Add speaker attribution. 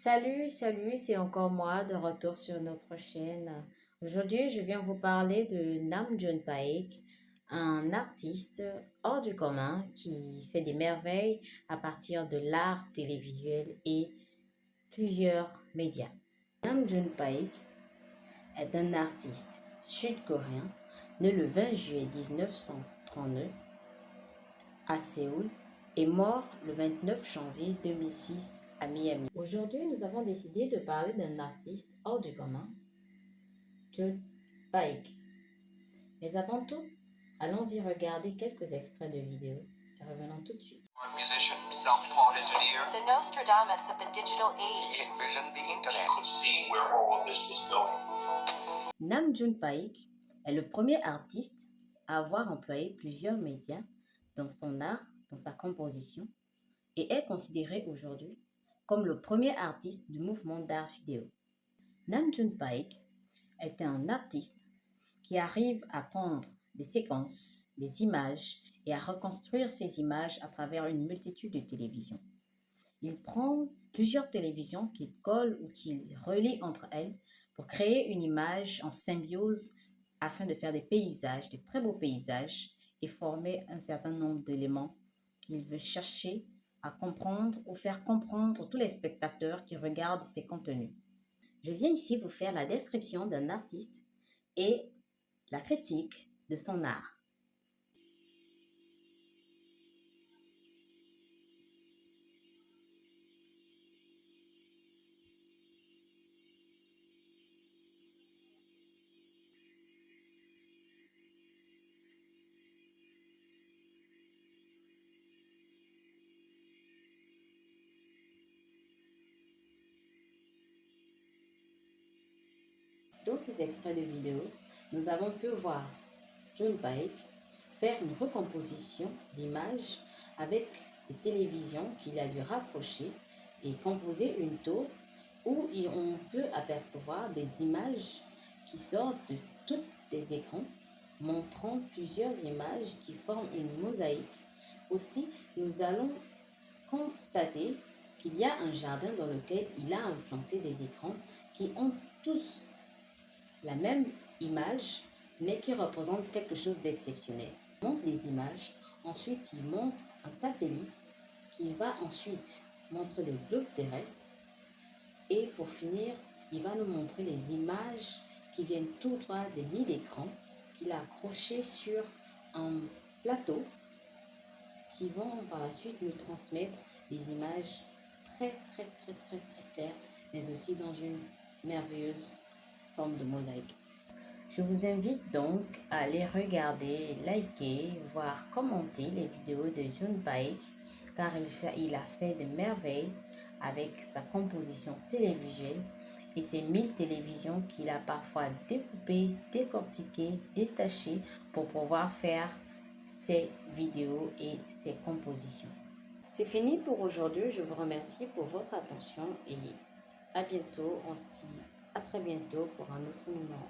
Speaker 1: Salut, c'est encore moi de retour sur notre chaîne. Aujourd'hui, je viens vous parler de Namjoon Paik, un artiste hors du commun qui fait des merveilles à partir de l'art télévisuel et plusieurs médias. Namjoon Paik est un artiste sud-coréen né le 20 juillet 1939 à Séoul et mort le 29 janvier 2006 à Miami. Aujourd'hui, nous avons décidé de parler d'un artiste hors du commun, Jun Paik. Mais avant tout, allons-y regarder quelques extraits de vidéos et revenons tout de suite.
Speaker 2: Musician, self-taught engineer.
Speaker 3: The Nostradamus of the digital
Speaker 2: He
Speaker 3: age.
Speaker 2: envisioned the internet.
Speaker 4: Could see where all of this was going.
Speaker 1: Namjoon Paik est le premier artiste à avoir employé plusieurs médias dans son art, dans sa composition, et est considéré aujourd'hui comme le premier artiste du mouvement d'art vidéo. Namjoon Paik est un artiste qui arrive à prendre des séquences, des images et à reconstruire ces images à travers une multitude de télévisions. Il prend plusieurs télévisions qu'il colle ou qu'il relie entre elles pour créer une image en symbiose afin de faire des paysages, des très beaux paysages et former un certain nombre d'éléments qu'il veut chercher à comprendre ou faire comprendre tous les spectateurs qui regardent ses contenus. Je viens ici vous faire la description d'un artiste et la critique de son art. Dans ces extraits de vidéo, nous avons pu voir Jun Paik faire une recomposition d'images avec des télévisions qu'il a dû rapprocher et composer une tour où on peut apercevoir des images qui sortent de tous les écrans, montrant plusieurs images qui forment une mosaïque. Aussi, nous allons constater qu'il y a un jardin dans lequel il a implanté des écrans qui ont tous la même image, mais qui représente quelque chose d'exceptionnel. Il montre des images, ensuite il montre un satellite qui va ensuite montrer le globe terrestre et pour finir, il va nous montrer les images qui viennent tout droit des milliers d'écrans qu'il a accrochés sur un plateau qui vont par la suite nous transmettre des images très claires, mais aussi dans une merveilleuse forme de mosaïque. Je vous invite donc à aller regarder, liker, voire commenter les vidéos de Jun Paik car il a fait des merveilles avec sa composition télévisuelle et ses 1000 télévisions qu'il a parfois découpées, décortiquées, détachées pour pouvoir faire ses vidéos et ses compositions. C'est fini pour aujourd'hui, je vous remercie pour votre attention et à bientôt, on se dit à très bientôt pour un autre numéro.